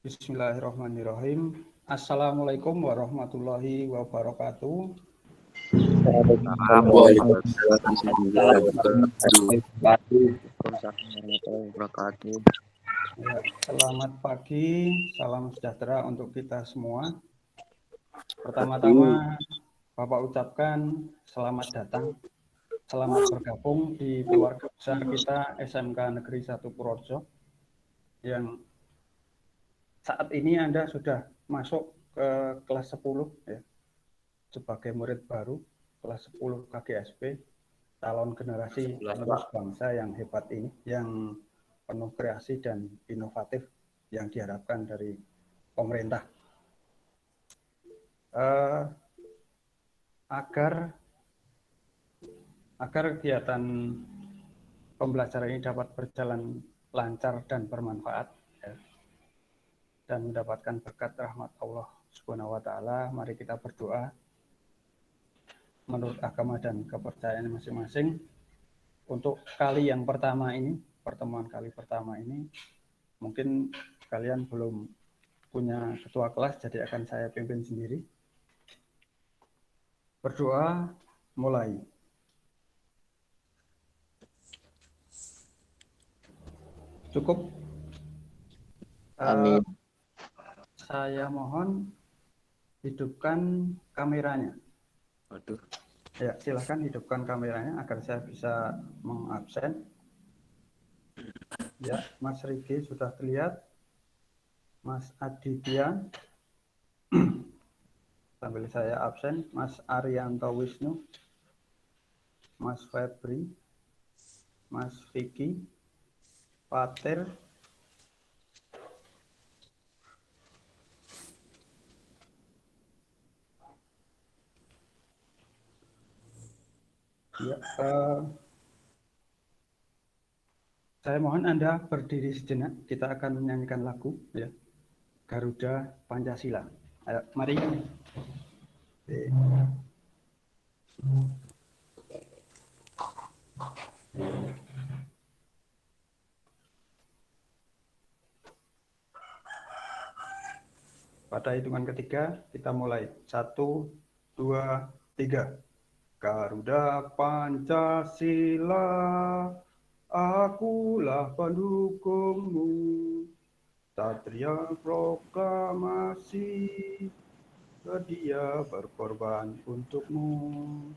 Bismillahirrahmanirrahim. Assalamualaikum warahmatullahi wabarakatuh. Ya, selamat pagi, salam sejahtera untuk kita semua. Pertama-tama, Bapak ucapkan selamat datang, selamat bergabung di keluarga besar kita SMK Negeri 1 Purworejo yang saat ini Anda sudah masuk ke kelas 10 ya, sebagai murid baru kelas 10 KGSP, calon generasi penerus bangsa yang hebat ini, yang penuh kreasi dan inovatif yang diharapkan dari pemerintah. Agar kegiatan pembelajaran ini dapat berjalan lancar dan bermanfaat ya, dan mendapatkan berkat rahmat Allah Subhanahu wa taala, mari kita berdoa menurut agama dan kepercayaan masing-masing. Untuk kali yang pertama ini, pertemuan kali pertama ini, mungkin kalian belum punya ketua kelas, jadi akan saya pimpin sendiri. Berdoa, mulai. Cukup? Amin. Saya mohon hidupkan kameranya. Waduh. Ya, silahkan hidupkan kameranya agar saya bisa mengabsen. Ya, Mas Rigi sudah terlihat. Mas Aditya, sambil saya absen. Mas Arianto Wisnu, Mas Febri, Mas Vicky, Patir, ya, saya mohon Anda berdiri sejenak. Kita akan menyanyikan lagu ya, Garuda Pancasila. Ayo, mari. Pada hitungan ketiga kita mulai. 1, 2, 3. Garuda Pancasila, akulah pendukungmu. Satria proklamasi, sedia berkorban untukmu.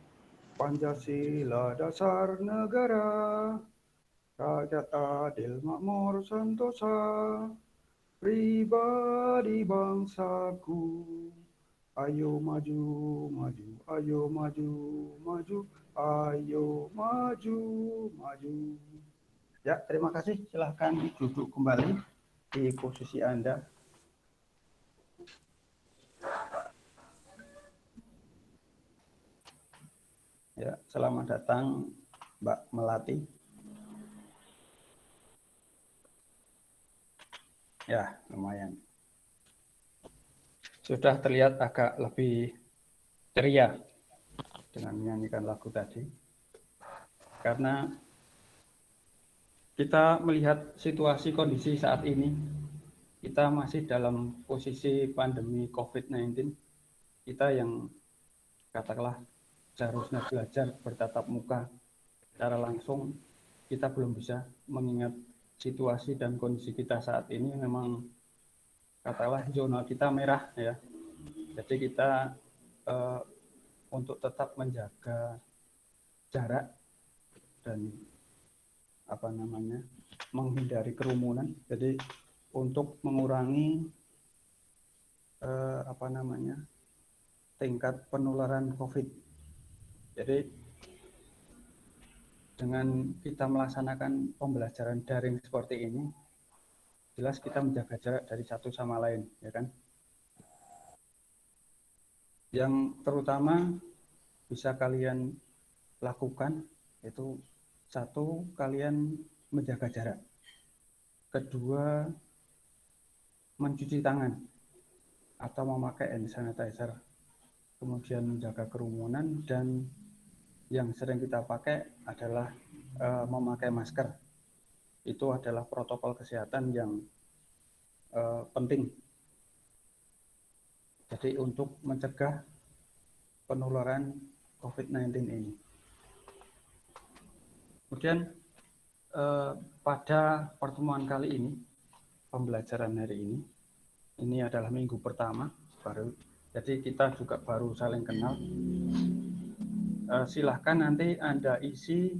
Pancasila dasar negara, rakyat adil makmur sentosa, pribadi bangsaku. Ayo maju, maju, ayo maju, maju, ayo maju, maju. Ya, terima kasih. Silahkan duduk kembali di posisi Anda. Ya, selamat datang Mbak Melati. Ya, lumayan. Sudah terlihat agak lebih ceria dengan menyanyikan lagu tadi. Karena kita melihat situasi kondisi saat ini, kita masih dalam posisi pandemi COVID-19. Kita yang katakanlah seharusnya belajar bertatap muka secara langsung, kita belum bisa, mengingat situasi dan kondisi kita saat ini memang katakanlah zona kita merah ya. Jadi kita untuk tetap menjaga jarak dan menghindari kerumunan. Jadi untuk mengurangi tingkat penularan COVID. Jadi dengan kita melaksanakan pembelajaran daring seperti ini, jelas kita menjaga jarak dari satu sama lain, ya kan? Yang terutama bisa kalian lakukan itu, satu, kalian menjaga jarak. Kedua, mencuci tangan atau memakai hand sanitizer. Kemudian menjaga kerumunan, dan yang sering kita pakai adalah memakai masker. Itu adalah protokol kesehatan yang penting Jadi untuk mencegah penularan COVID-19 ini. Kemudian pada pertemuan kali ini, pembelajaran hari ini adalah minggu pertama baru. Jadi kita juga baru saling kenal. Silahkan nanti Anda isi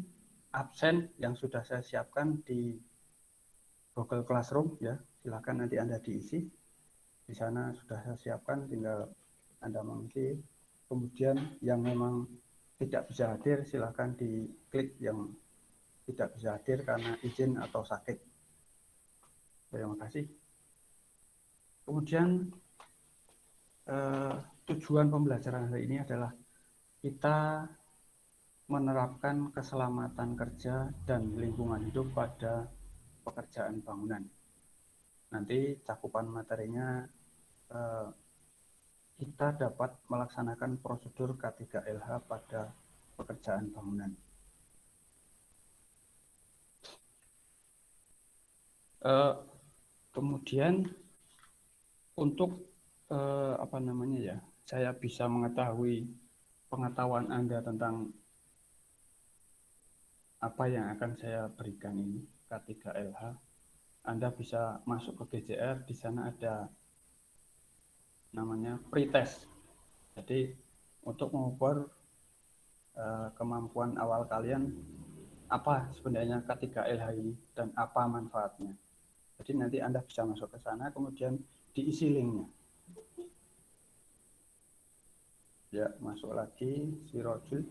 absen yang sudah saya siapkan di Google Classroom ya. Silahkan nanti Anda diisi. Di sana sudah saya siapkan, tinggal Anda mengisi. Kemudian yang memang tidak bisa hadir, silahkan diklik yang tidak bisa hadir karena izin atau sakit. Terima kasih. Kemudian tujuan pembelajaran hari ini adalah kita menerapkan keselamatan kerja dan lingkungan hidup pada pekerjaan bangunan. Nanti cakupan materinya kita dapat melaksanakan prosedur K3LH pada pekerjaan bangunan. Kemudian untuk saya bisa mengetahui pengetahuan Anda tentang apa yang akan saya berikan ini K3LH. Anda bisa masuk ke GJR, di sana ada namanya pretest. Jadi untuk mengukur kemampuan awal kalian apa sebenarnya K3LH ini dan apa manfaatnya. Jadi nanti Anda bisa masuk ke sana, kemudian diisi linknya. Ya, masuk lagi si Rojul.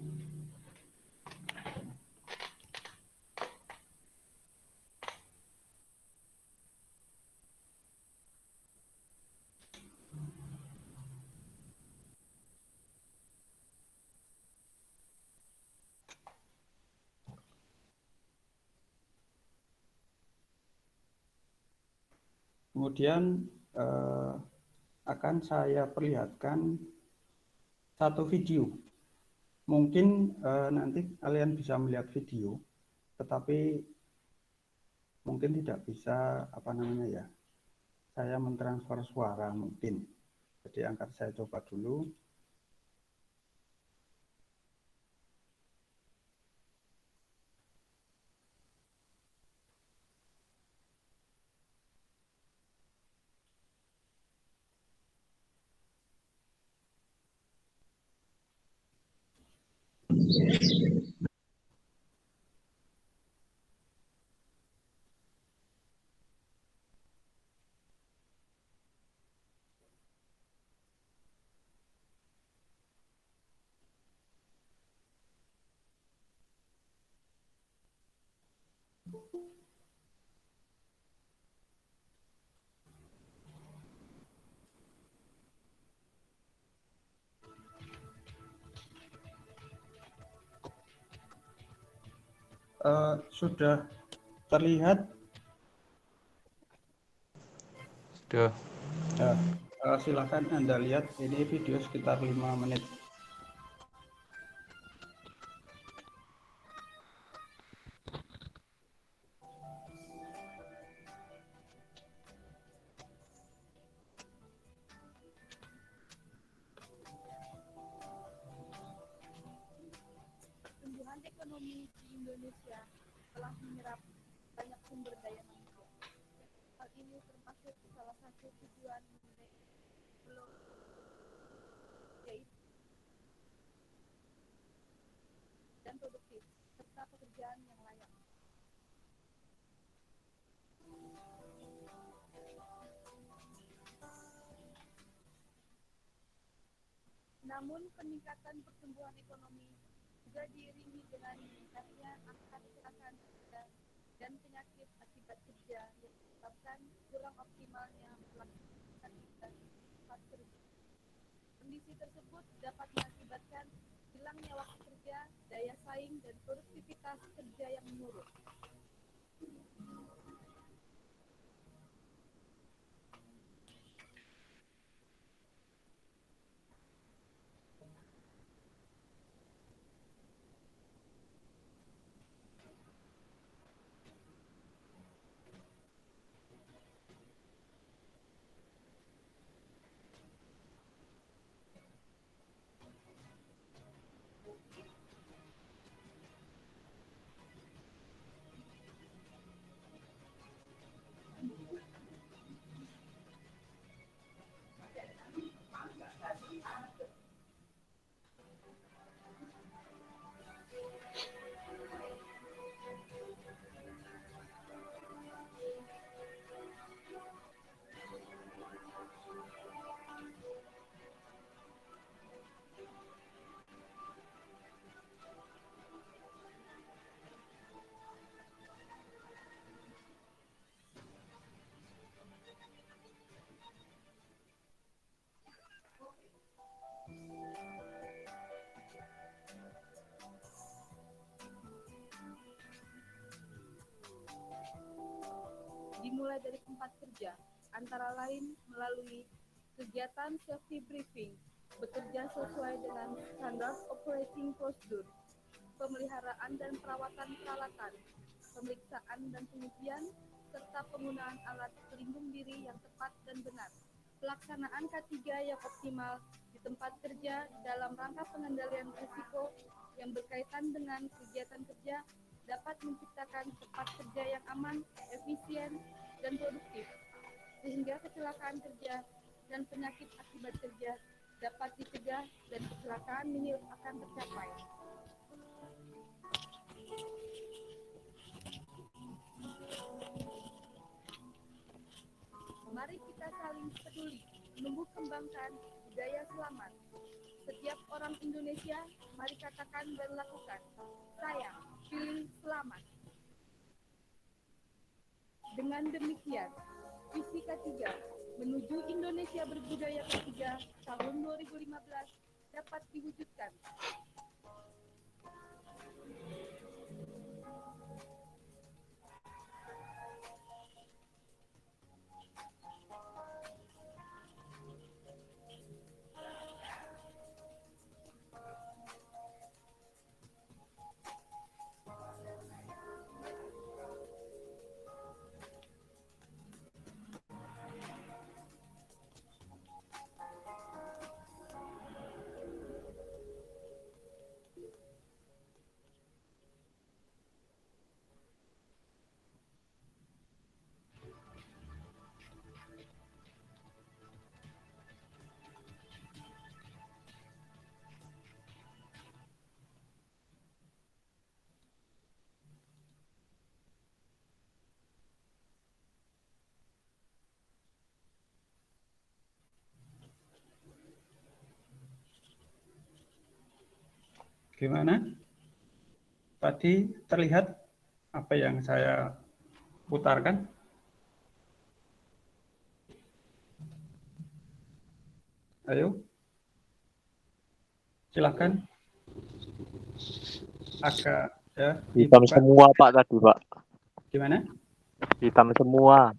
Kemudian akan saya perlihatkan satu video. Mungkin nanti kalian bisa melihat video, tetapi mungkin tidak bisa saya mentransfer suara mungkin. Jadi akan saya coba dulu. Sudah terlihat? Sudah. Silakan Anda lihat, ini video sekitar 5 menit. Pertumbuhan ekonomi di Indonesia telah menyerap banyak sumber daya manusia. Hal ini termasuk salah satu tujuan yaitu dan produktif serta pekerjaan yang layak. Namun peningkatan pertumbuhan ekonomi juga diiringi dengan meningkatnya angka kecelakaan kerja dan penyakit akibat kerja yang menyebabkan kurang optimalnya melaksanakan aktivitas kerja. Kondisi tersebut dapat mengakibatkan hilangnya waktu kerja, daya saing, dan produktivitas kerja yang menurun. dimulai dari tempat kerja, antara lain melalui kegiatan safety briefing, bekerja sesuai dengan standar operating procedure, pemeliharaan dan perawatan peralatan, pemeriksaan dan pengujian, serta penggunaan alat pelindung diri yang tepat dan benar. Pelaksanaan K3 yang optimal di tempat kerja dalam rangka pengendalian risiko yang berkaitan dengan kegiatan kerja dapat menciptakan tempat kerja yang aman, efisien, dan produktif, sehingga kecelakaan kerja dan penyakit akibat kerja dapat dicegah dan kecelakaan nihil akan tercapai. Mari kita saling peduli, menumbuh kembangkan budaya selamat. Setiap orang Indonesia, mari katakan dan lakukan. Saya pilih selamat. Dengan demikian, visi K3 menuju Indonesia berbudaya K3 tahun 2015 dapat diwujudkan. Gimana? Tadi terlihat apa yang saya putarkan? Ayo, silakan. Agak ya. Hitam dibuka. semua Pak tadi Pak. Gimana? Hitam semua.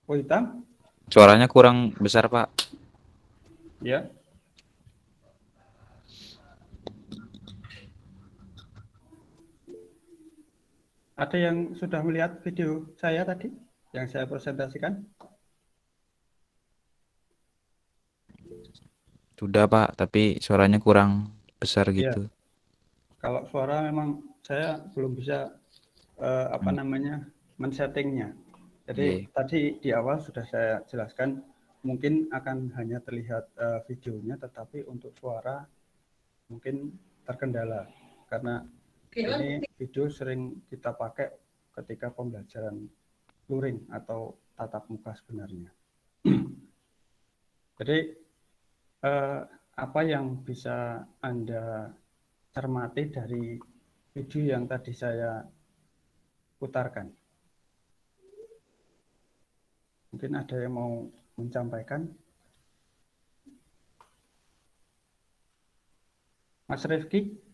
Oh, hitam? Suaranya kurang besar, Pak. Ya. Ada yang sudah melihat video saya tadi yang saya presentasikan? Sudah, Pak, tapi suaranya kurang besar Iya. gitu. Kalau suara memang saya belum bisa men-settingnya. Jadi tadi di awal sudah saya jelaskan, mungkin akan hanya terlihat videonya, tetapi untuk suara mungkin terkendala karena ini video sering kita pakai ketika pembelajaran luring atau tatap muka sebenarnya. Jadi apa yang bisa Anda cermati dari video yang tadi saya putarkan? Mungkin ada yang mau menyampaikan? Mas Rifki?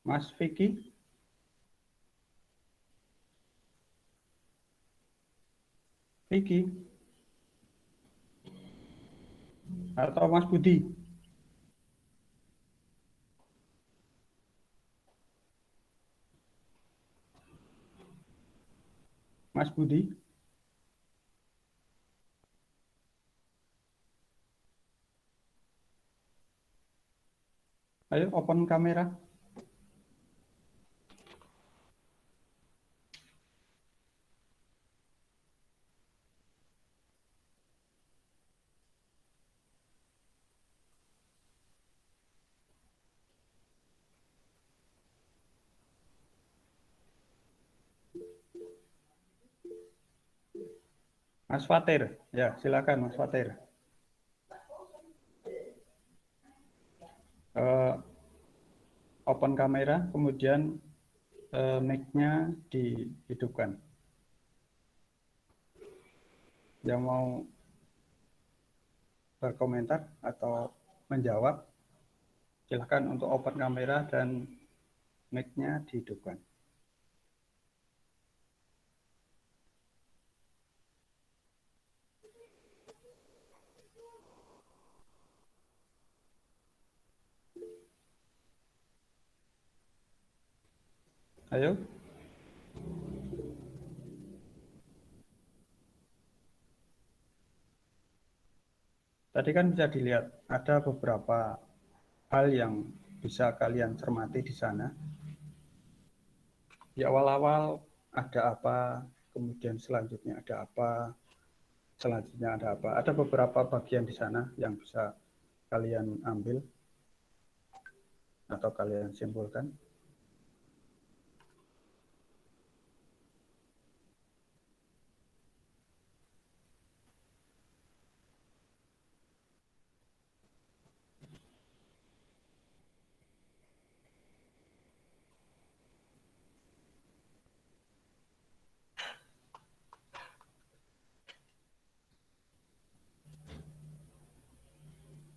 Mas Vicky? Vicky? Atau Mas Budi? Mas Budi? Ayo open kamera. Mas Fatir, ya silakan Mas Fatir. Open kamera, kemudian mic-nya dihidupkan. Yang mau berkomentar atau menjawab, silakan untuk open kamera dan mic-nya dihidupkan. Ayo. Tadi kan bisa dilihat ada beberapa hal yang bisa kalian cermati di sana. Di awal-awal ada apa, kemudian selanjutnya ada apa, selanjutnya ada apa. Ada beberapa bagian di sana yang bisa kalian ambil atau kalian simpulkan.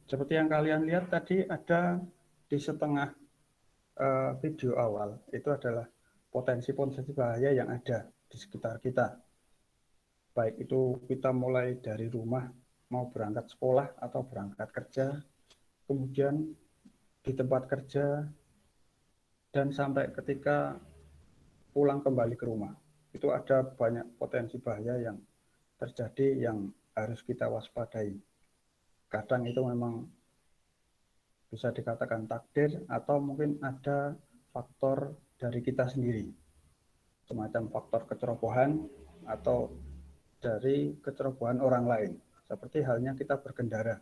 Seperti yang kalian lihat tadi ada di setengah video awal, itu adalah potensi-potensi bahaya yang ada di sekitar kita. Baik itu kita mulai dari rumah, mau berangkat sekolah atau berangkat kerja, kemudian di tempat kerja, dan sampai ketika pulang kembali ke rumah. Itu ada banyak potensi bahaya yang terjadi yang harus kita waspadai. Kadang itu memang bisa dikatakan takdir atau mungkin ada faktor dari kita sendiri, semacam faktor kecerobohan atau dari kecerobohan orang lain. Seperti halnya kita berkendara.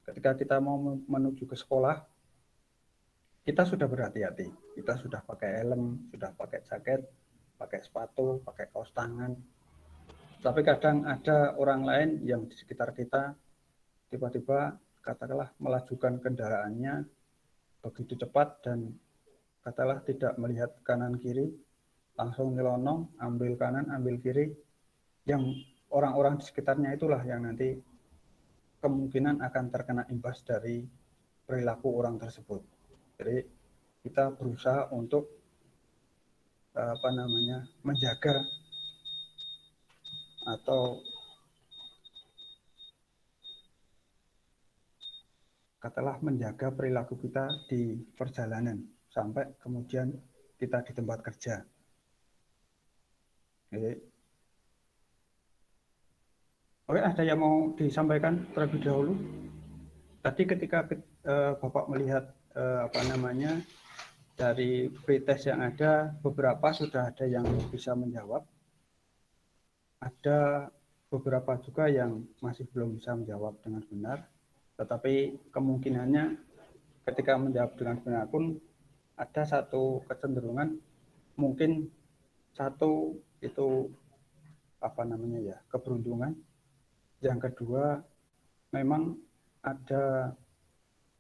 Ketika kita mau menuju ke sekolah, kita sudah berhati-hati. Kita sudah pakai helm, sudah pakai jaket, pakai sepatu, pakai kaos tangan. Tapi kadang ada orang lain yang di sekitar kita tiba-tiba katakanlah melajukan kendaraannya begitu cepat dan katakanlah tidak melihat kanan kiri, langsung nyelonong, ambil kanan, ambil kiri, yang orang-orang di sekitarnya itulah yang nanti kemungkinan akan terkena imbas dari perilaku orang tersebut. Jadi kita berusaha untuk menjaga atau katakanlah menjaga perilaku kita di perjalanan sampai kemudian kita di tempat kerja. Oke, ada yang mau disampaikan terlebih dahulu? Tadi ketika Bapak melihat dari pretest yang ada, beberapa sudah ada yang bisa menjawab. Ada beberapa juga yang masih belum bisa menjawab dengan benar. Tetapi kemungkinannya ketika menjawab dengan benar pun ada satu kecenderungan, mungkin satu itu keberuntungan. Yang kedua, memang ada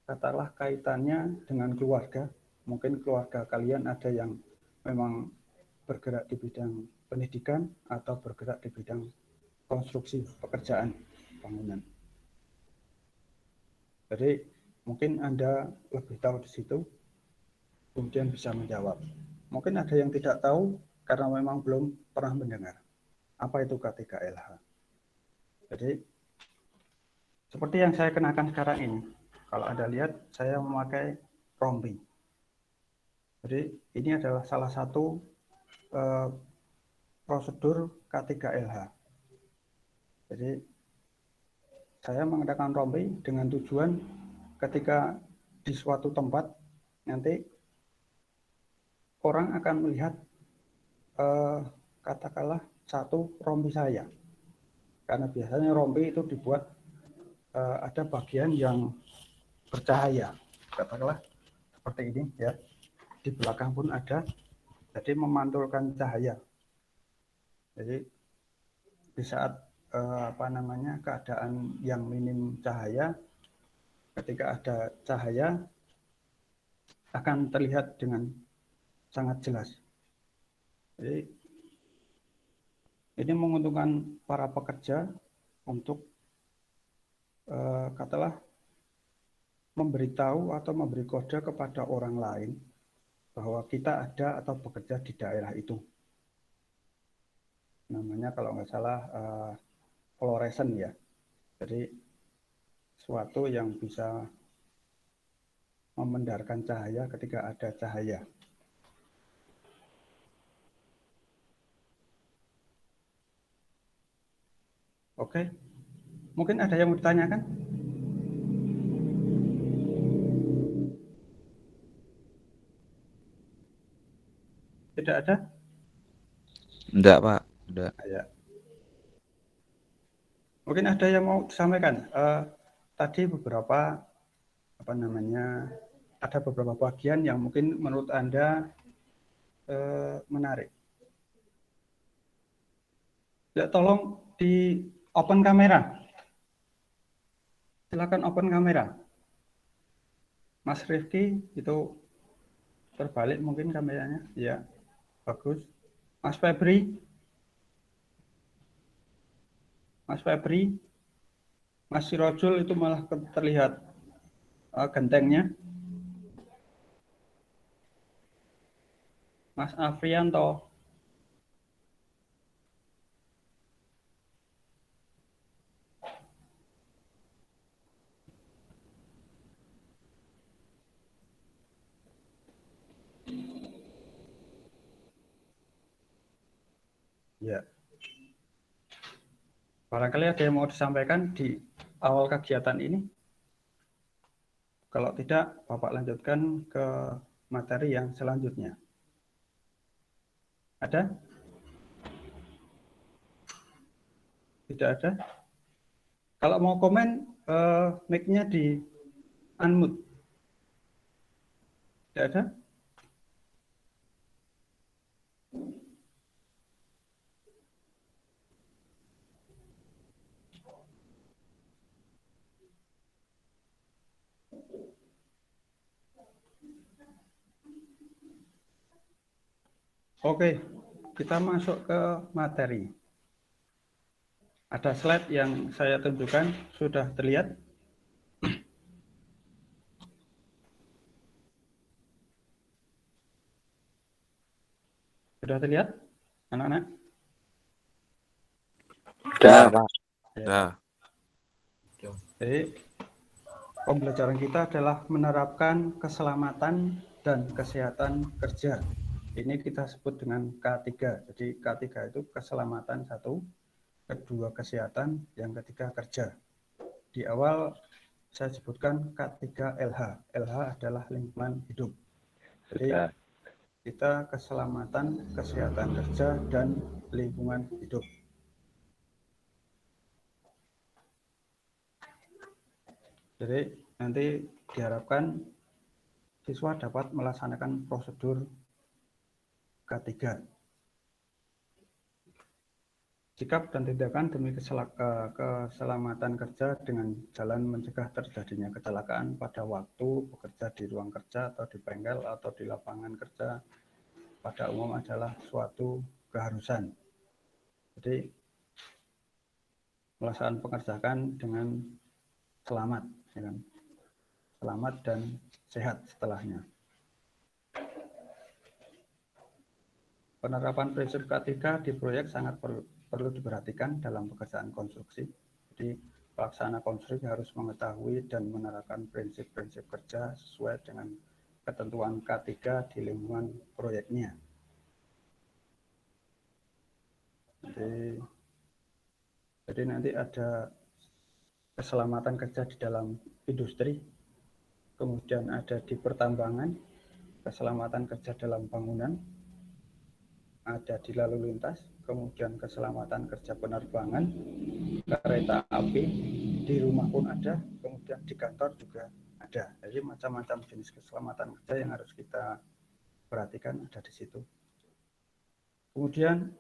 katakanlah kaitannya dengan keluarga. Mungkin keluarga kalian ada yang memang bergerak di bidang pendidikan atau bergerak di bidang konstruksi pekerjaan bangunan. Jadi mungkin Anda lebih tahu di situ, kemudian bisa menjawab. Mungkin ada yang tidak tahu karena memang belum pernah mendengar. Apa itu K3LH? Jadi seperti yang saya kenakan sekarang ini, kalau Anda lihat saya memakai rompi. Jadi ini adalah salah satu prosedur K3LH. Jadi saya menggunakan rompi dengan tujuan ketika di suatu tempat nanti orang akan melihat katakanlah satu rompi saya. Karena biasanya rompi itu dibuat ada bagian yang bercahaya, katakanlah seperti ini ya. Di belakang pun ada, jadi memantulkan cahaya. Jadi di saat keadaan yang minim cahaya, ketika ada cahaya akan terlihat dengan sangat jelas. Jadi ini menguntungkan para pekerja untuk katakanlah memberitahu atau memberi kode kepada orang lain bahwa kita ada atau bekerja di daerah itu. Namanya kalau nggak salah fluorescent ya. Jadi suatu yang bisa memendarkan cahaya ketika ada cahaya. Oke, mungkin ada yang mau ditanyakan? Tidak ada? Enggak, Pak. Udah. Ya. Mungkin ada yang mau disampaikan. Tadi beberapa ada beberapa bagian yang mungkin menurut Anda menarik. Ya, tolong di open kamera. Silakan open kamera. Mas Rifki itu terbalik mungkin kameranya. Ya, bagus. Mas Febri. Mas Sirojul itu malah terlihat gentengnya. Mas Afrianto. Ya. Barangkali ada yang mau disampaikan di awal kegiatan ini. Kalau tidak, Bapak lanjutkan ke materi yang selanjutnya. Ada? Tidak ada? Kalau mau komen, mic-nya di unmute. Tidak ada? Oke, kita masuk ke materi. Ada slide yang saya tunjukkan, sudah terlihat? Sudah terlihat, anak-anak? Udah, Pak. Ya. Jadi, pembelajaran kita adalah menerapkan keselamatan dan kesehatan kerja. Ini kita sebut dengan K3. Jadi K3 itu keselamatan satu, kedua kesehatan, yang ketiga kerja. Di awal saya sebutkan K3LH. LH adalah lingkungan hidup. Jadi kita keselamatan, kesehatan kerja, dan lingkungan hidup. Jadi nanti diharapkan siswa dapat melaksanakan prosedur K3. Sikap dan tindakan demi keselamatan kerja dengan jalan mencegah terjadinya kecelakaan pada waktu bekerja di ruang kerja atau di bengkel atau di lapangan kerja pada umum adalah suatu keharusan. Jadi melaksanakan pekerjaan dengan selamat, ya kan? Selamat dan sehat setelahnya. Penerapan prinsip K3 di proyek sangat perlu diperhatikan dalam pekerjaan konstruksi. Jadi pelaksana konstruksi harus mengetahui dan menerapkan prinsip-prinsip kerja sesuai dengan ketentuan K3 di lingkungan proyeknya. Jadi nanti ada keselamatan kerja di dalam industri, kemudian ada di pertambangan, keselamatan kerja dalam bangunan, ada di lalu lintas, kemudian keselamatan kerja penerbangan, kereta api, di rumah pun ada, kemudian di kantor juga ada. Jadi macam-macam jenis keselamatan kerja yang harus kita perhatikan ada di situ. Kemudian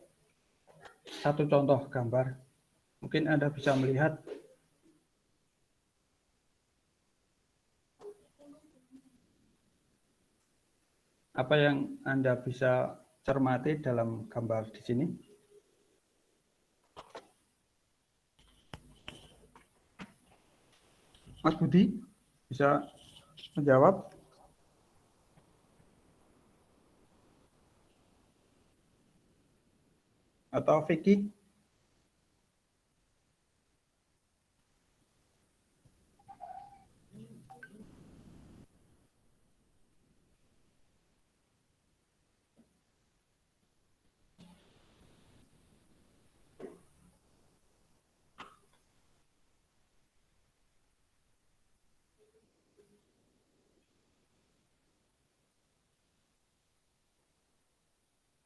satu contoh gambar, mungkin Anda bisa melihat apa yang Anda bisa cermati dalam gambar di sini. Mas Budi bisa menjawab? Atau Vicky?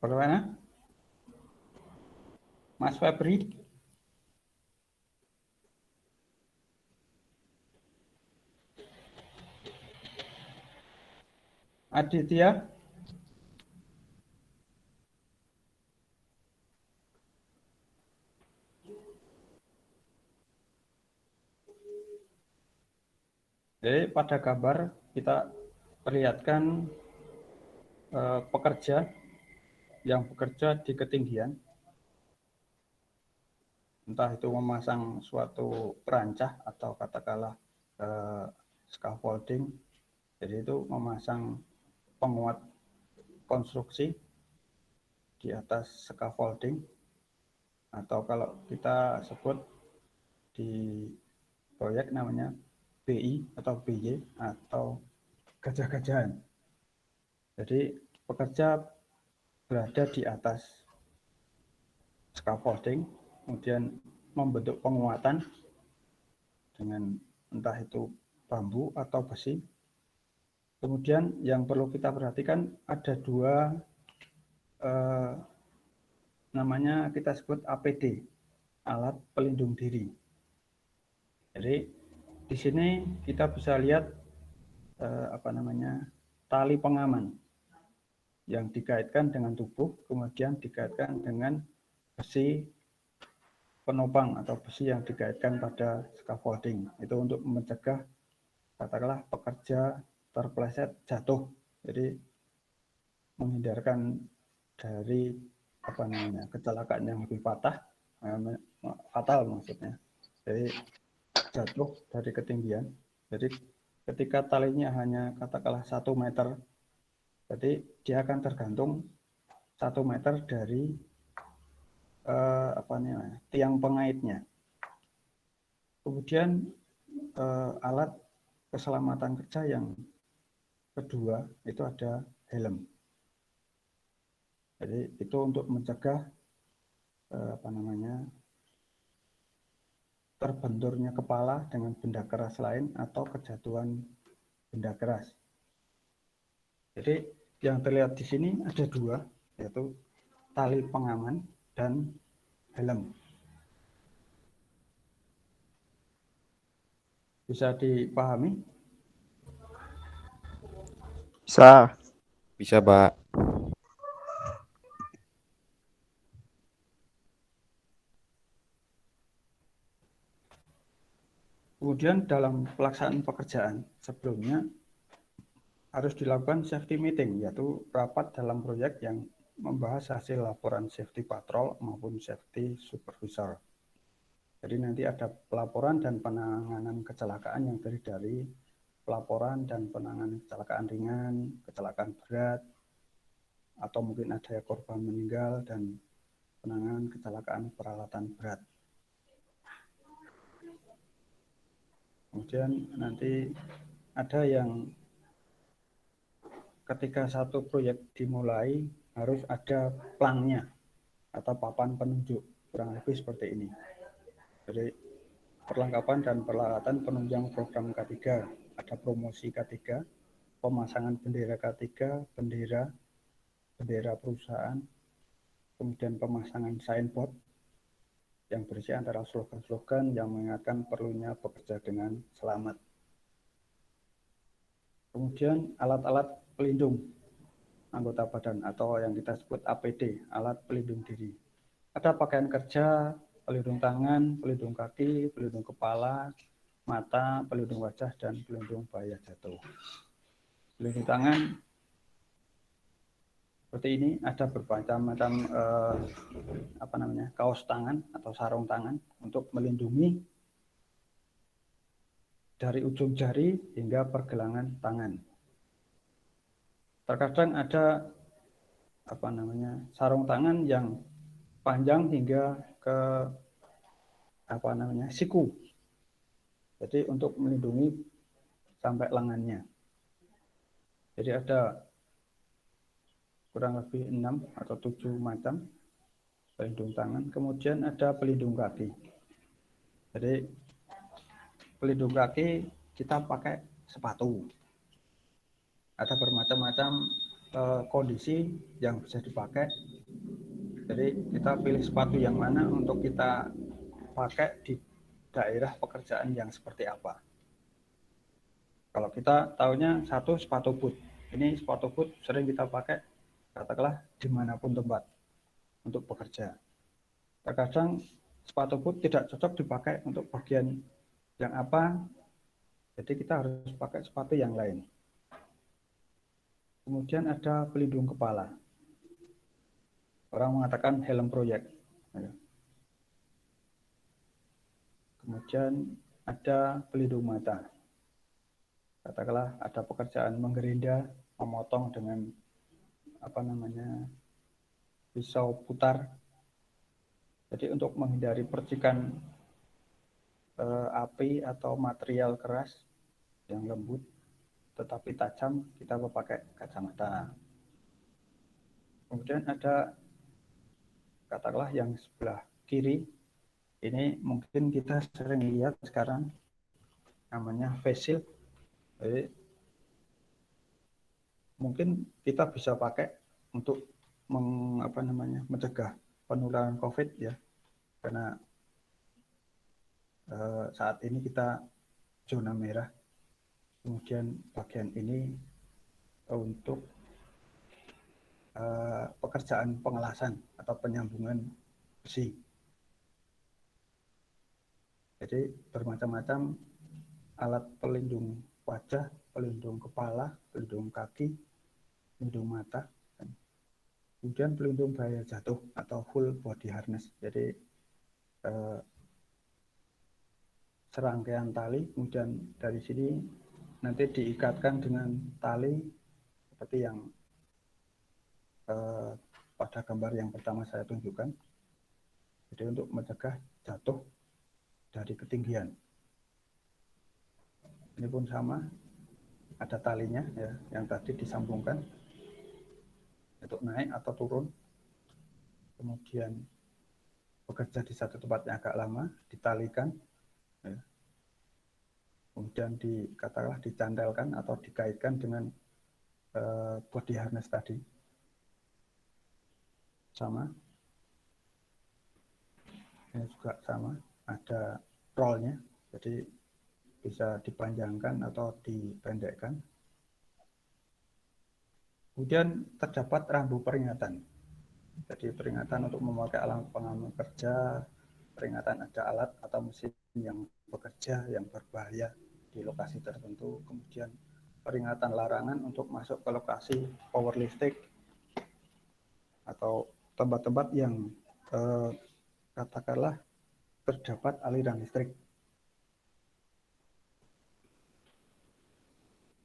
Bagaimana? Mas Febri? Aditya? Jadi pada gambar kita perlihatkan pekerja yang bekerja di ketinggian, entah itu memasang suatu perancah atau katakanlah scaffolding. Jadi itu memasang penguat konstruksi di atas scaffolding, atau kalau kita sebut di proyek namanya BI atau BY atau gajah-gajahan. Jadi pekerja berada di atas scaffolding, kemudian membentuk penguatan dengan entah itu bambu atau besi. Kemudian yang perlu kita perhatikan ada dua namanya kita sebut APD, alat pelindung diri. Jadi di sini kita bisa lihat tali pengaman yang dikaitkan dengan tubuh, kemudian dikaitkan dengan besi penopang atau besi yang dikaitkan pada scaffolding. Itu untuk mencegah katakanlah pekerja terpeleset jatuh. Jadi menghindarkan dari kecelakaan yang lebih fatal maksudnya. Jadi jatuh dari ketinggian. Jadi ketika talinya hanya katakanlah 1 meter, jadi dia akan tergantung 1 meter dari tiang pengaitnya. Kemudian alat keselamatan kerja yang kedua itu ada helm. Jadi itu untuk mencegah terbenturnya kepala dengan benda keras lain atau kejatuhan benda keras. Jadi yang terlihat di sini ada dua, yaitu tali pengaman dan helm. Bisa dipahami? Bisa. Bisa, Pak. Kemudian dalam pelaksanaan pekerjaan sebelumnya harus dilakukan safety meeting, yaitu rapat dalam proyek yang membahas hasil laporan safety patrol maupun safety supervisor. Jadi nanti ada pelaporan dan penanganan kecelakaan yang terdiri dari pelaporan dan penanganan kecelakaan ringan, kecelakaan berat, atau mungkin ada korban meninggal, dan penanganan kecelakaan peralatan berat. Kemudian nanti ada yang ketika satu proyek dimulai harus ada plangnya atau papan penunjuk, kurang lebih seperti ini. Jadi perlengkapan dan peralatan penunjang program K3, ada promosi K3, pemasangan bendera K3, bendera perusahaan, kemudian pemasangan signboard yang berisi antara slogan-slogan yang mengingatkan perlunya bekerja dengan selamat. Kemudian alat-alat pelindung anggota badan atau yang kita sebut APD, alat pelindung diri. Ada pakaian kerja, pelindung tangan, pelindung kaki, pelindung kepala, mata, pelindung wajah, dan pelindung bahaya jatuh. Pelindung tangan seperti ini, ada bermacam-macam kaos tangan atau sarung tangan untuk melindungi dari ujung jari hingga pergelangan tangan. Terkadang ada sarung tangan yang panjang hingga ke siku. Jadi untuk melindungi sampai lengannya. Jadi ada kurang lebih 6 atau 7 macam pelindung tangan. Kemudian ada pelindung kaki. Jadi pelindung kaki kita pakai sepatu. Ada bermacam-macam kondisi yang bisa dipakai. Jadi kita pilih sepatu yang mana untuk kita pakai di daerah pekerjaan yang seperti apa. Kalau kita tahunya satu sepatu boot. Ini sepatu boot sering kita pakai katakanlah dimanapun tempat untuk bekerja. Terkadang sepatu boot tidak cocok dipakai untuk bagian yang apa, jadi kita harus pakai sepatu yang lain. Kemudian ada pelindung kepala. Orang mengatakan helm proyek. Kemudian ada pelindung mata. Katakanlah ada pekerjaan menggerinda, memotong dengan pisau putar. Jadi untuk menghindari percikan api atau material keras yang lembut tetapi tajam, kita memakai kacamata. Kemudian ada katakanlah yang sebelah kiri, ini mungkin kita sering lihat sekarang namanya face shield. Jadi mungkin kita bisa pakai untuk mencegah penularan COVID ya, karena saat ini kita zona merah. Kemudian bagian ini untuk pekerjaan pengelasan atau penyambungan besi. Jadi bermacam-macam alat pelindung wajah, pelindung kepala, pelindung kaki, pelindung mata, kemudian pelindung bahaya jatuh atau full body harness. Jadi serangkaian tali, kemudian dari sini nanti diikatkan dengan tali seperti yang pada gambar yang pertama saya tunjukkan. Jadi untuk mencegah jatuh dari ketinggian. Ini pun sama, ada talinya ya, yang tadi disambungkan untuk naik atau turun. Kemudian bekerja di satu tempat yang agak lama, ditalikan. Ya. Kemudian katakanlah dicantelkan atau dikaitkan dengan body harness tadi. Sama. Ini juga sama, ada rollnya, jadi bisa dipanjangkan atau dipendekkan. Kemudian terdapat rambu peringatan. Jadi peringatan untuk memakai alat pengaman kerja, peringatan ada alat atau mesin yang bekerja yang berbahaya di lokasi tertentu, kemudian peringatan larangan untuk masuk ke lokasi power listrik atau tempat-tempat yang katakanlah terdapat aliran listrik.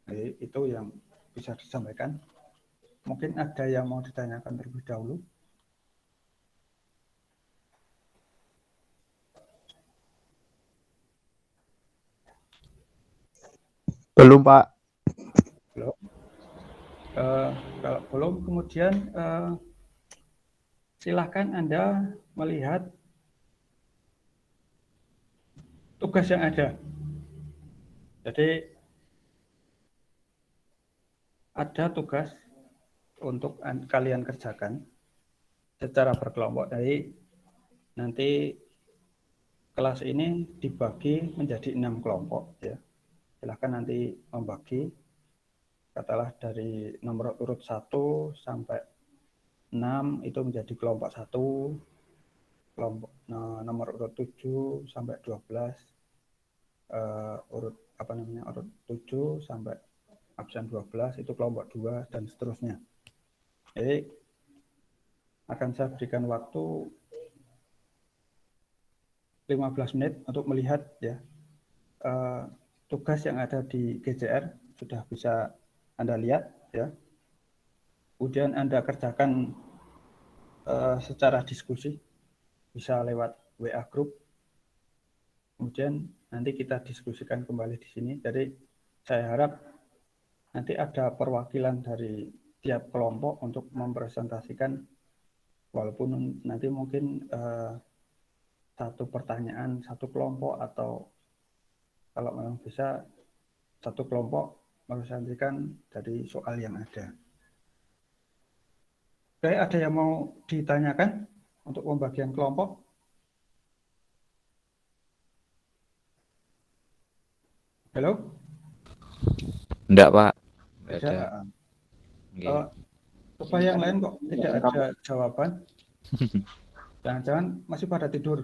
Jadi itu yang bisa disampaikan. Mungkin ada yang mau ditanyakan terlebih dahulu. Belum, Pak. Belum. Kalau belum, kemudian silakan Anda melihat tugas yang ada. Jadi ada tugas untuk kalian kerjakan secara berkelompok. Jadi nanti kelas ini dibagi menjadi 6 kelompok ya. Silahkan nanti membagi, katakanlah dari nomor urut 1 sampai 6 itu menjadi kelompok 1, kelompok nomor urut 7 sampai 12 urut 7 sampai absen 12 itu kelompok 2 dan seterusnya. Jadi akan saya berikan waktu 15 menit untuk melihat ya tugas yang ada di GCR sudah bisa Anda lihat ya. Kemudian Anda kerjakan secara diskusi, bisa lewat WA Group. Kemudian nanti kita diskusikan kembali di sini. Jadi saya harap nanti ada perwakilan dari tiap kelompok untuk mempresentasikan, walaupun nanti mungkin satu pertanyaan satu kelompok, atau kalau memang bisa satu kelompok mempresentasikan dari soal yang ada. Oke, ada yang mau ditanyakan untuk pembagian kelompok? Halo? Enggak, Pak. Enggak Tidak. ada. Nggih. Coba yang lain kok tidak ada jawaban. Jangan-jangan masih pada tidur.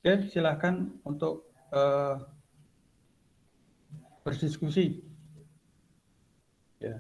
Oke, silahkan untuk berdiskusi. Ya.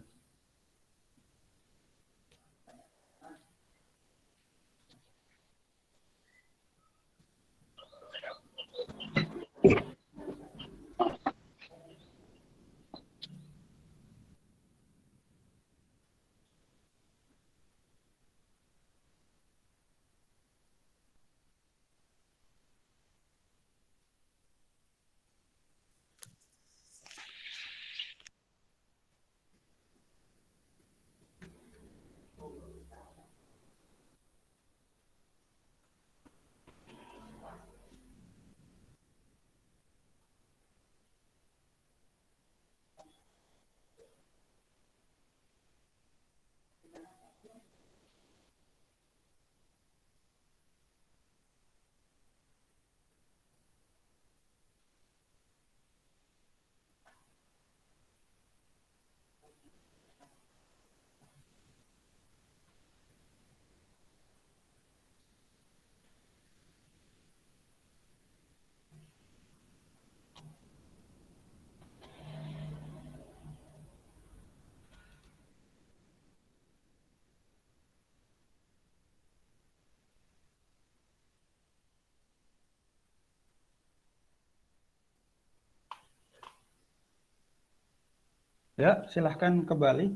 Ya, silahkan kembali.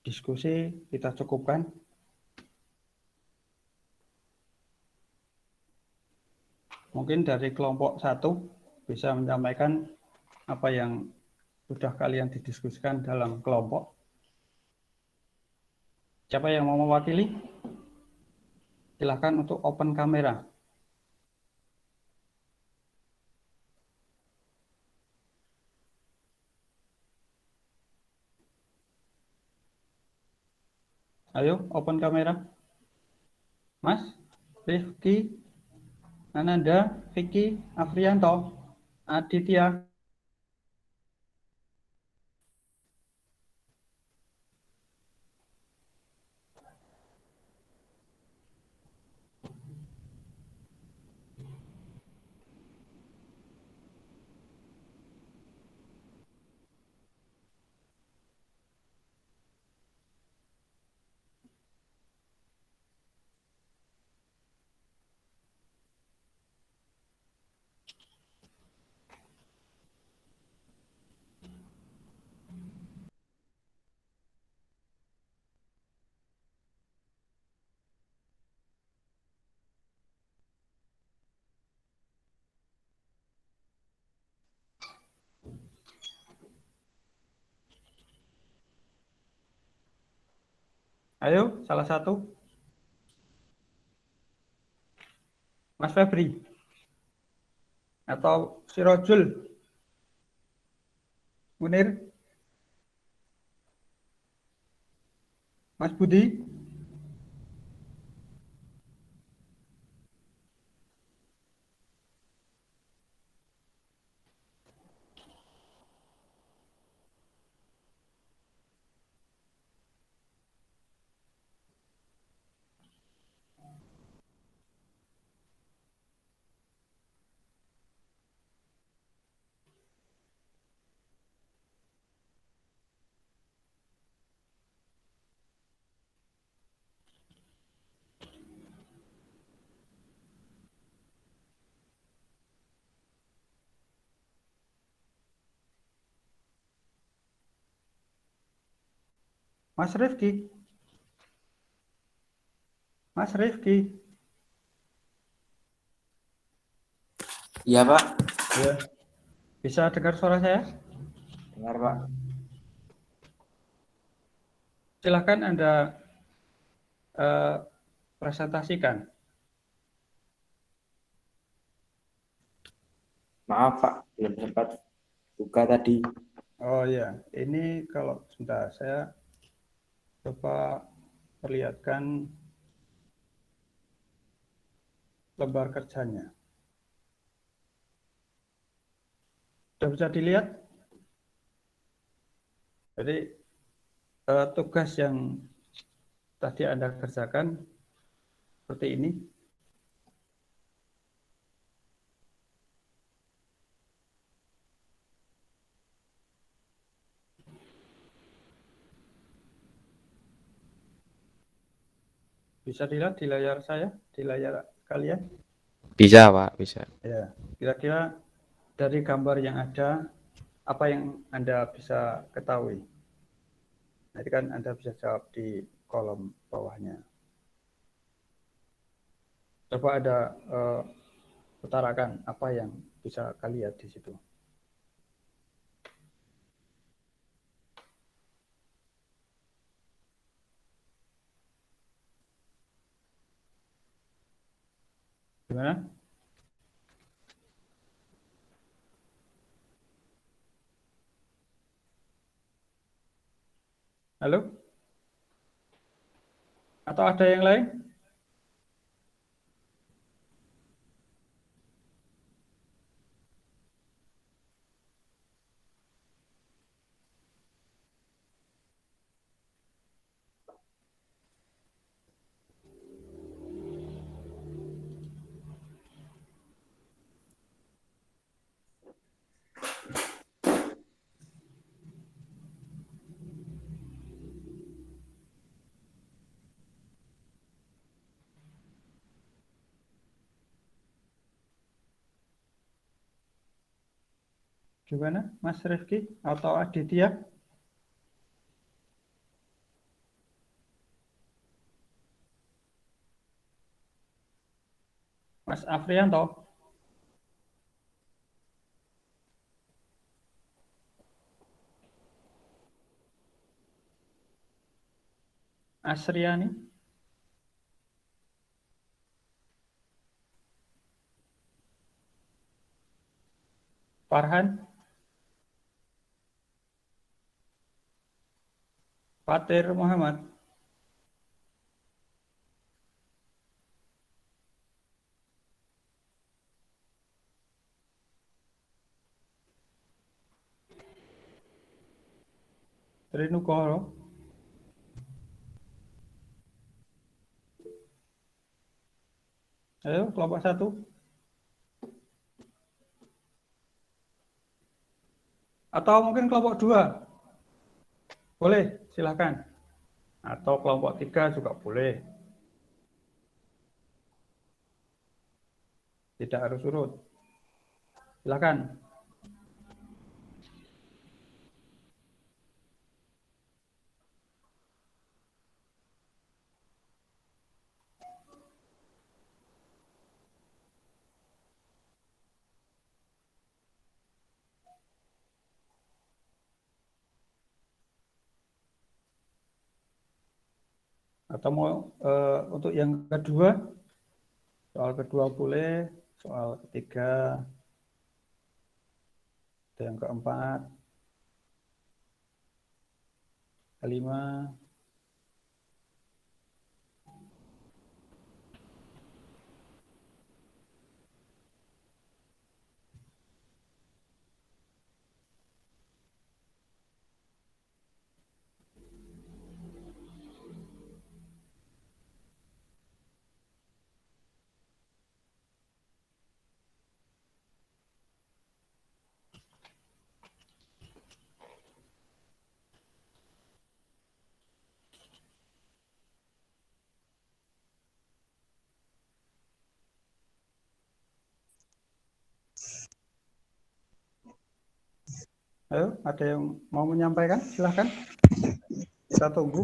Diskusi kita cukupkan. Mungkin dari kelompok 1 bisa menyampaikan apa yang sudah kalian didiskusikan dalam kelompok. Siapa yang mau mewakili? Silahkan untuk open kamera. Ayo, open kamera. Mas, Rifki, Ananda, Vicky, Afrianto, Aditya. Ayo, salah satu. Mas Febri. Atau Sirojul. Munir. Mas Budi. Mas Rifki, Mas Rifki, Iya Pak, ya, bisa dengar suara saya? dengar Pak. Silakan Anda presentasikan. Maaf Pak, belum sempat buka tadi. Oh ya, ini kalau sebentar saya coba perlihatkan lembar kerjanya. Sudah bisa dilihat? Jadi tugas yang tadi Anda kerjakan seperti ini. Bisa dilihat di layar saya, di layar kalian? Bisa, Pak, bisa. Ya, kira-kira dari gambar yang ada, apa yang Anda bisa ketahui? Nanti kan Anda bisa jawab di kolom bawahnya. Coba ada utarakan apa yang bisa kalian lihat di situ. Gimana? Halo? Atau ada yang lain? Gimana, Mas Rifki atau Aditya? Mas Afrianto? Asriani? Farhan? Fatir Muhammad? Trinugoro? Ayo, kelompok 1. Atau mungkin kelompok 2. Boleh, silakan. Atau kelompok 3 juga boleh. Tidak harus urut. Silakan. Atau mau untuk yang kedua, soal kedua boleh, soal ketiga, yang keempat, kelima. Ayo, ada yang mau menyampaikan? Silakan. Kita tunggu.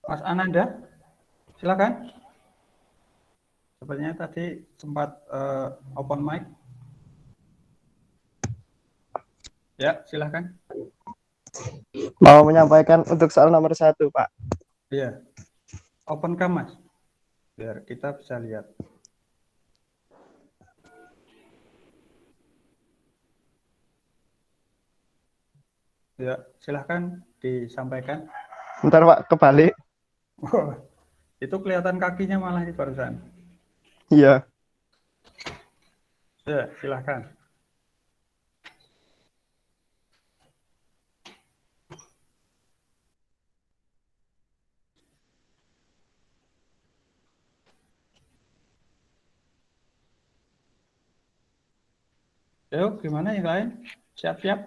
Mas Ananda, silakan. Sepertinya tadi sempat open mic. Ya, silakan. Mau menyampaikan untuk soal nomor 1, Pak. Iya, open cam Mas, biar kita bisa lihat. Ya, silahkan disampaikan. Bentar, Pak, kebalik. Oh, itu kelihatan kakinya malah di barusan. Iya. Ya, silahkan. Yuk, gimana yang lain? Siap-siap?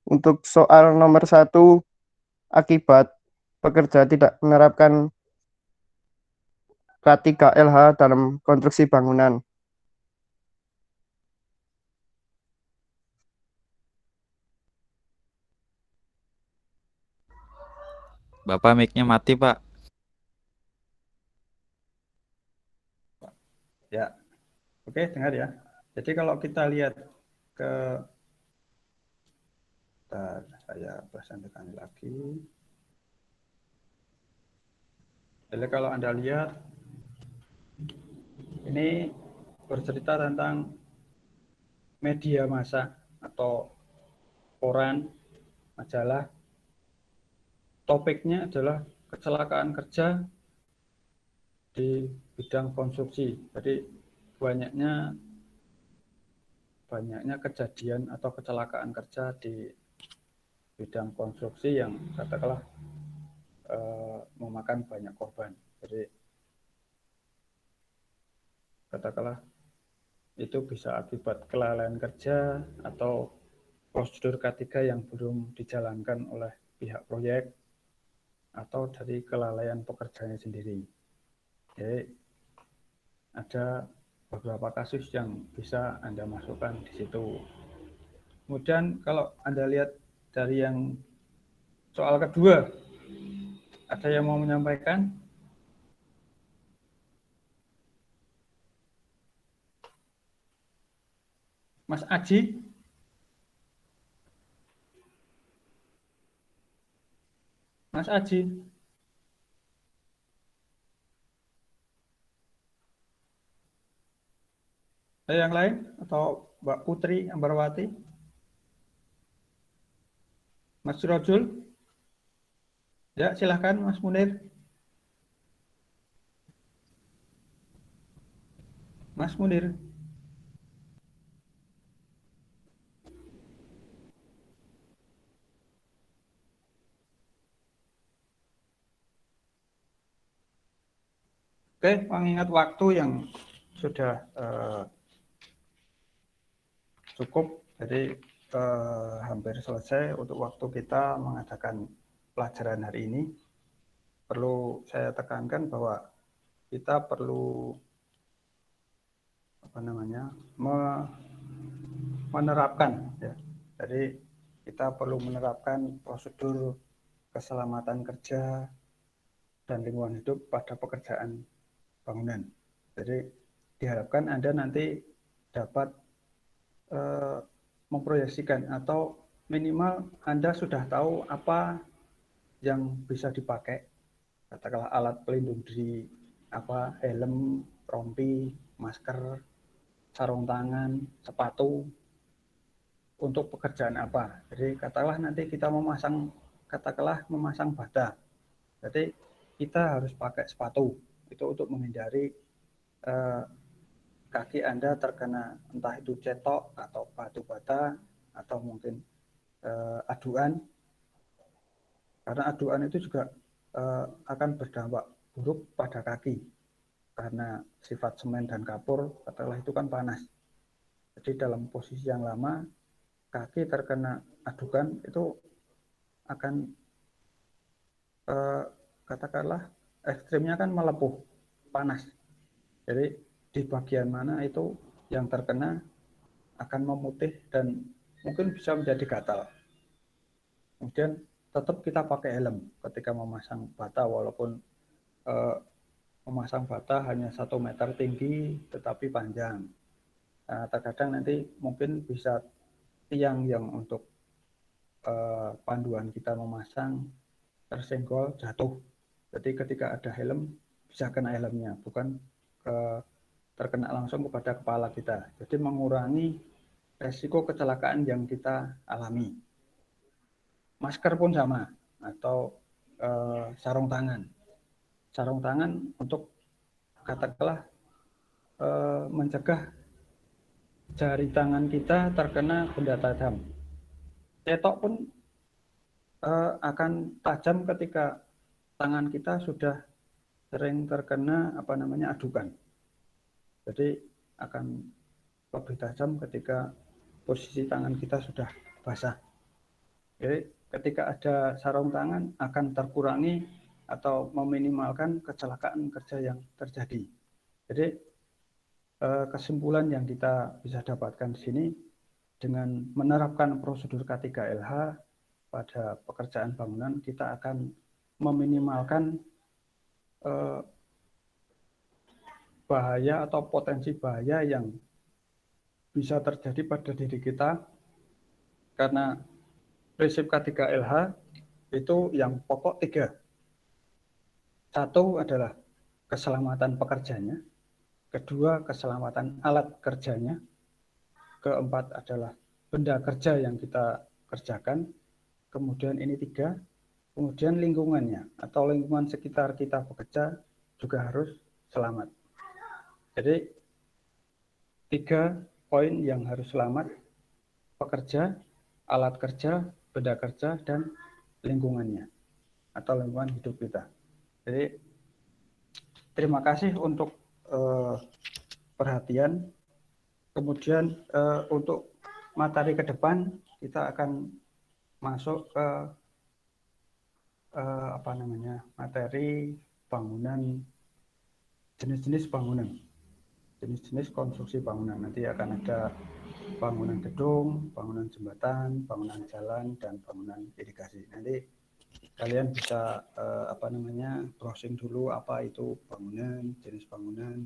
Untuk soal nomor 1, akibat pekerja tidak menerapkan K3LH dalam konstruksi bangunan. Bapak mic-nya mati, Pak. Ya, oke, dengar ya. Jadi kalau kita lihat ke, bentar, saya presentasikan lagi. Jadi kalau Anda lihat, ini bercerita tentang media massa atau koran, majalah. Topiknya adalah kecelakaan kerja di bidang konstruksi. Jadi banyaknya kejadian atau kecelakaan kerja di bidang konstruksi yang katakanlah memakan banyak korban. Jadi katakanlah itu bisa akibat kelalaian kerja atau prosedur K3 yang belum dijalankan oleh pihak proyek atau dari kelalaian pekerjanya sendiri. Jadi ada beberapa kasus yang bisa Anda masukkan di situ. Kemudian kalau Anda lihat dari yang soal kedua, ada yang mau menyampaikan? Mas Aji? Mas Aji? Ada yang lain? Atau Mbak Putri Ambarwati? Mas Rojul? Ya, silahkan Mas Munir. Mas Munir. Oke, mengingat waktu yang sudah cukup, jadi hampir selesai untuk waktu kita mengadakan pelajaran hari ini. Perlu saya tekankan bahwa kita perlu menerapkan, ya. Jadi kita perlu menerapkan prosedur keselamatan kerja dan lingkungan hidup pada pekerjaan bangunan. Jadi diharapkan Anda nanti dapat memproyeksikan atau minimal Anda sudah tahu apa yang bisa dipakai, katakanlah alat pelindung diri, helm, rompi, masker, sarung tangan, sepatu, untuk pekerjaan apa. Jadi katakanlah nanti kita memasang bata. Jadi kita harus pakai sepatu itu untuk menghindari kaki Anda terkena entah itu cetok atau batu bata atau mungkin aduan, karena aduan itu juga akan berdampak buruk pada kaki karena sifat semen dan kapur katakanlah itu kan panas. Jadi dalam posisi yang lama kaki terkena adukan itu akan katakanlah ekstrimnya kan melepuh panas. Jadi di bagian mana itu yang terkena akan memutih dan mungkin bisa menjadi gatal. Kemudian tetap kita pakai helm ketika memasang bata, walaupun memasang bata hanya 1 meter tinggi tetapi panjang. Nah, terkadang nanti mungkin bisa tiang yang untuk panduan kita memasang tersenggol jatuh. Jadi ketika ada helm bisa kena helmnya, bukan terkena langsung kepada kepala kita. Jadi mengurangi resiko kecelakaan yang kita alami. Masker pun sama, atau sarung tangan. Sarung tangan untuk katakanlah mencegah jari tangan kita terkena benda tajam. Cetok pun akan tajam ketika tangan kita sudah sering terkena adukan. Jadi akan lebih tajam ketika posisi tangan kita sudah basah. Jadi ketika ada sarung tangan akan terkurangi atau meminimalkan kecelakaan kerja yang terjadi. Jadi kesimpulan yang kita bisa dapatkan di sini dengan menerapkan prosedur K3LH pada pekerjaan bangunan kita akan meminimalkan bahaya atau potensi bahaya yang bisa terjadi pada diri kita karena prinsip K3LH itu yang pokok 3. 1 adalah keselamatan pekerjanya, 2 keselamatan alat kerjanya, 4 adalah benda kerja yang kita kerjakan, kemudian ini 3, kemudian lingkungannya atau lingkungan sekitar kita bekerja juga harus selamat. Jadi 3 poin yang harus selamat: pekerja, alat kerja, benda kerja, dan lingkungannya atau lingkungan hidup kita. Jadi terima kasih untuk perhatian. Kemudian untuk materi ke depan kita akan masuk ke materi bangunan, jenis-jenis bangunan, jenis-jenis konstruksi bangunan. Nanti akan ada bangunan gedung, bangunan jembatan, bangunan jalan, dan bangunan irigasi. Nanti kalian bisa browsing dulu apa itu bangunan, jenis bangunan,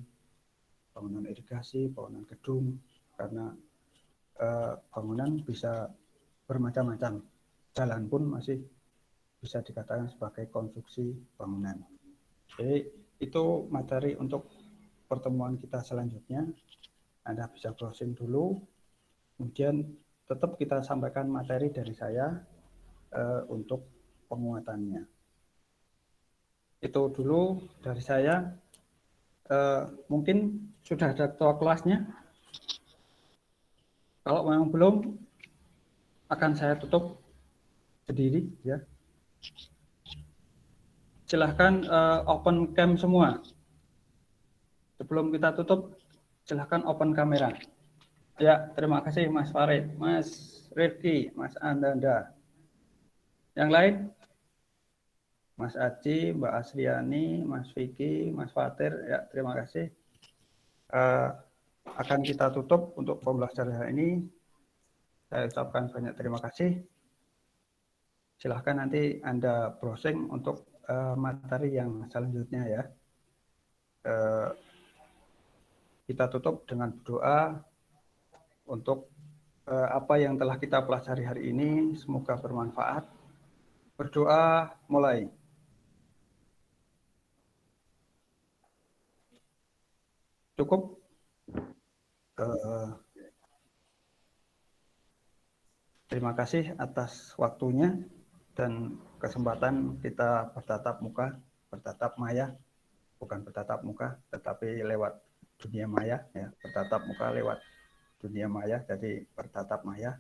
bangunan irigasi, bangunan gedung, karena bangunan bisa bermacam-macam. Jalan pun masih bisa dikatakan sebagai konstruksi bangunan. Jadi itu materi untuk pertemuan kita selanjutnya. Anda bisa browsing dulu, kemudian tetap kita sampaikan materi dari saya untuk penguatannya. Itu dulu dari saya. Mungkin sudah ada ketua kelasnya. Kalau memang belum, akan saya tutup sendiri ya. Silahkan open cam semua. Sebelum kita tutup, silahkan open kamera. Ya, terima kasih Mas Farid, Mas Rifki, Mas Andanda. Yang lain? Mas Aji, Mbak Asriani, Mas Vicky, Mas Fatir, ya terima kasih. Akan kita tutup untuk pembelajaran hari ini. Saya ucapkan banyak terima kasih. Silahkan nanti Anda browsing untuk materi yang selanjutnya ya. Kita tutup dengan berdoa untuk apa yang telah kita pelajari hari ini. Semoga bermanfaat. Berdoa mulai. Cukup. Terima kasih atas waktunya dan kesempatan kita bertatap muka, bertatap maya, bukan bertatap muka, tetapi lewat dunia maya, ya, bertatap muka lewat dunia maya, jadi bertatap maya.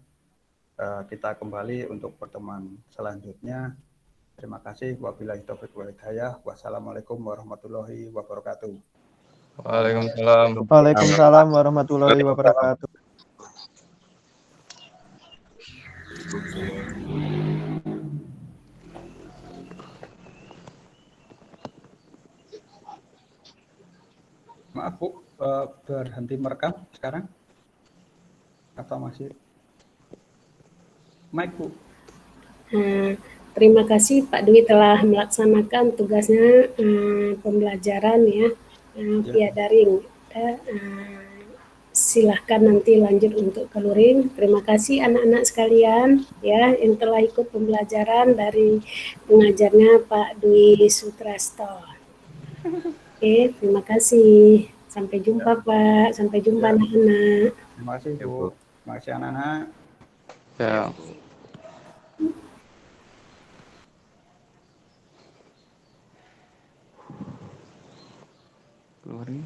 kita kembali untuk pertemuan selanjutnya. Terima kasih. Wabillahi taufiq wal hidayah. Wassalamualaikum warahmatullahi wabarakatuh. Waalaikumsalam. Waalaikumsalam warahmatullahi wabarakatuh. Maaf Bu, berhenti merekam sekarang? Atau masih? Mic Bu. Terima kasih Pak Dwi telah melaksanakan tugasnya pembelajaran ya via daring. Silahkan nanti lanjut untuk ke luring. Terima kasih anak-anak sekalian ya yang telah ikut pembelajaran dari pengajarnya Pak Dwi Sutrasto. Oke, terima kasih. Sampai jumpa Pak. Sampai jumpa anak-anak. Terima kasih Bu. Terima kasih anak-anak. Ya. Keluarin.